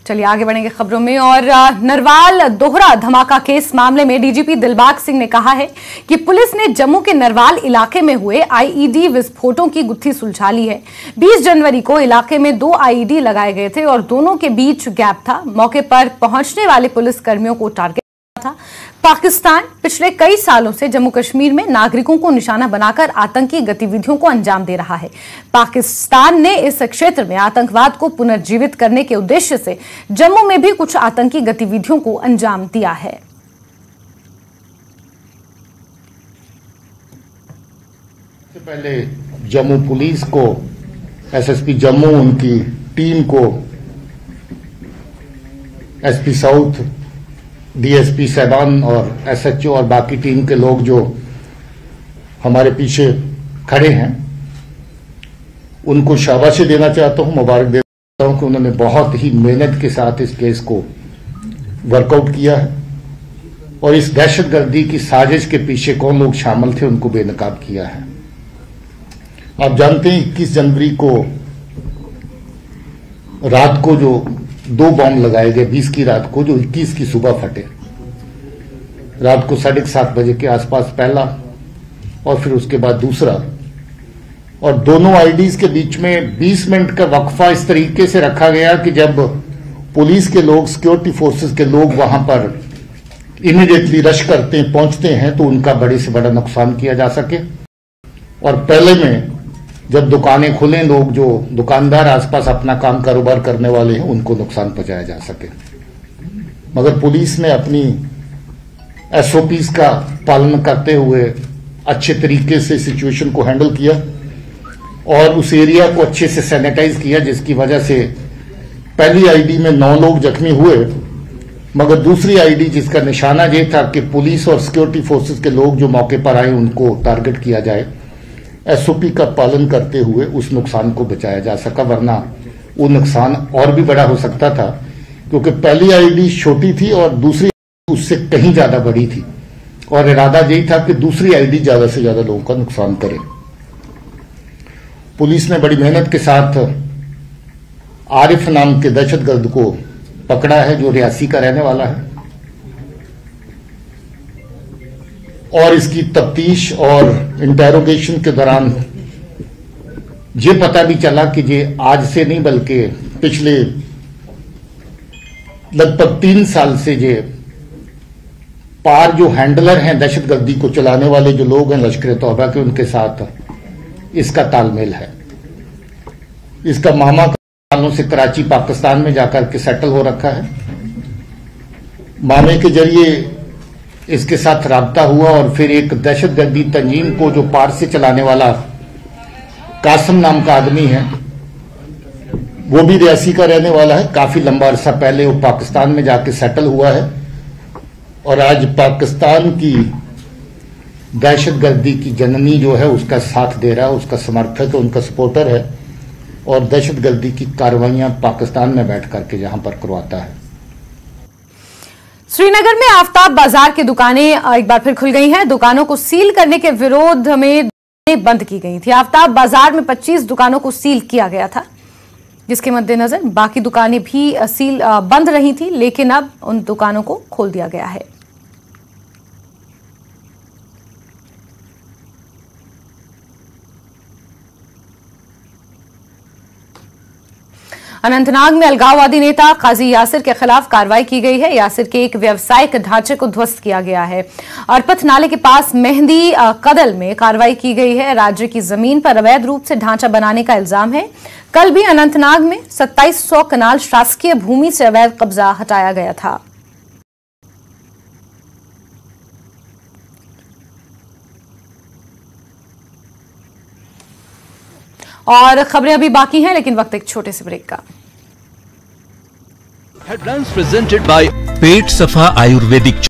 चलिए आगे बढ़ेंगे खबरों में। और नरवाल दोहरा धमाका केस मामले में डीजीपी दिलबाग सिंह ने कहा है कि पुलिस ने जम्मू के नरवाल इलाके में हुए आईईडी विस्फोटों की गुत्थी सुलझा ली है। 20 जनवरी को इलाके में 2 आईईडी लगाए गए थे और दोनों के बीच गैप था। मौके पर पहुंचने वाले पुलिस कर्मियों को टारगेट था। पाकिस्तान पिछले कई सालों से जम्मू कश्मीर में नागरिकों को निशाना बनाकर आतंकी गतिविधियों को अंजाम दे रहा है। पाकिस्तान ने इस क्षेत्र में आतंकवाद को पुनर्जीवित करने के उद्देश्य से जम्मू में भी कुछ आतंकी गतिविधियों को अंजाम दिया है। सबसे पहले जम्मू पुलिस को, एसएसपी जम्मू, उनकी टीम को, एसपी साउथ, डीएसपी साहबान और एसएचओ और बाकी टीम के लोग जो हमारे पीछे खड़े हैं, उनको शाबाशी देना चाहता हूं, मुबारक देना चाहता हूं कि उन्होंने बहुत ही मेहनत के साथ इस केस को वर्कआउट किया है और इस दहशतगर्दी की साजिश के पीछे कौन लोग शामिल थे उनको बेनकाब किया है। आप जानते हैं 21 जनवरी को रात को जो 2 बॉम्ब लगाए गए, 20 की रात को, जो 21 की सुबह फटे। रात को 7:30 बजे के आसपास पहला और फिर उसके बाद दूसरा, और दोनों आईडीज के बीच में 20 मिनट का वक्फा इस तरीके से रखा गया कि जब पुलिस के लोग, सिक्योरिटी फोर्सेस के लोग वहां पर इमीडिएटली रश करते हैं, पहुंचते हैं, तो उनका बड़े से बड़ा नुकसान किया जा सके। और पहले में जब दुकानें खुलें, लोग जो दुकानदार आसपास अपना काम कारोबार करने वाले हैं, उनको नुकसान पहुंचाया जा सके। मगर पुलिस ने अपनी एसओपीज का पालन करते हुए अच्छे तरीके से सिचुएशन को हैंडल किया और उस एरिया को अच्छे से सैनिटाइज किया, जिसकी वजह से पहली आईडी में 9 लोग जख्मी हुए, मगर दूसरी आईडी जिसका निशाना यह था कि पुलिस और सिक्योरिटी फोर्सेस के लोग जो मौके पर आए उनको टारगेट किया जाए, एसओपी का पालन करते हुए उस नुकसान को बचाया जा सका, वरना वो नुकसान और भी बड़ा हो सकता था, क्योंकि पहली आईडी छोटी थी और दूसरी उससे कहीं ज्यादा बड़ी थी और इरादा यही था कि दूसरी आईडी ज्यादा से ज्यादा लोगों का नुकसान करे। पुलिस ने बड़ी मेहनत के साथ आरिफ नाम के दहशतगर्द को पकड़ा है, जो रियासी का रहने वाला है, और इसकी तफ्तीश और इंटेरोगेशन के दौरान ये पता भी चला कि ये आज से नहीं बल्कि पिछले लगभग 3 साल से ये पार जो हैंडलर हैं, दहशतगर्दी को चलाने वाले जो लोग हैं लश्कर तौबा के, उनके साथ इसका तालमेल है। इसका मामा सालों से कराची पाकिस्तान में जाकर के सेटल हो रखा है। मामे के जरिए इसके साथ राब्ता हुआ और फिर एक दहशतगर्दी तंजीम को जो पार से चलाने वाला कासिम नाम का आदमी है, वो भी रियासी का रहने वाला है। काफी लंबा अरसा पहले वो पाकिस्तान में जाके सेटल हुआ है और आज पाकिस्तान की दहशतगर्दी की जननी जो है उसका साथ दे रहा है, उसका समर्थक है, उनका सपोर्टर है और दहशतगर्दी की कार्रवाइयां पाकिस्तान में बैठ करके यहां पर करवाता है। श्रीनगर में आफ्ताब बाजार की दुकानें एक बार फिर खुल गई हैं। दुकानों को सील करने के विरोध में बंद की गई थी। आफ्ताब बाजार में 25 दुकानों को सील किया गया था, जिसके मद्देनजर बाकी दुकानें भी बंद रही थी, लेकिन अब उन दुकानों को खोल दिया गया है। अनंतनाग में अलगाववादी नेता काजी यासिर के खिलाफ कार्रवाई की गई है। यासिर के एक व्यवसायिक ढांचे को ध्वस्त किया गया है। अरपथ नाले के पास मेहंदी कदल में कार्रवाई की गई है। राज्य की जमीन पर अवैध रूप से ढांचा बनाने का इल्जाम है। कल भी अनंतनाग में 2700 कनाल शासकीय भूमि से अवैध कब्जा हटाया गया था। और खबरें अभी बाकी हैं, लेकिन वक्त एक छोटे से ब्रेक का। हेडलाइंस प्रेजेंटेड बाय पेट सफा आयुर्वेदिक।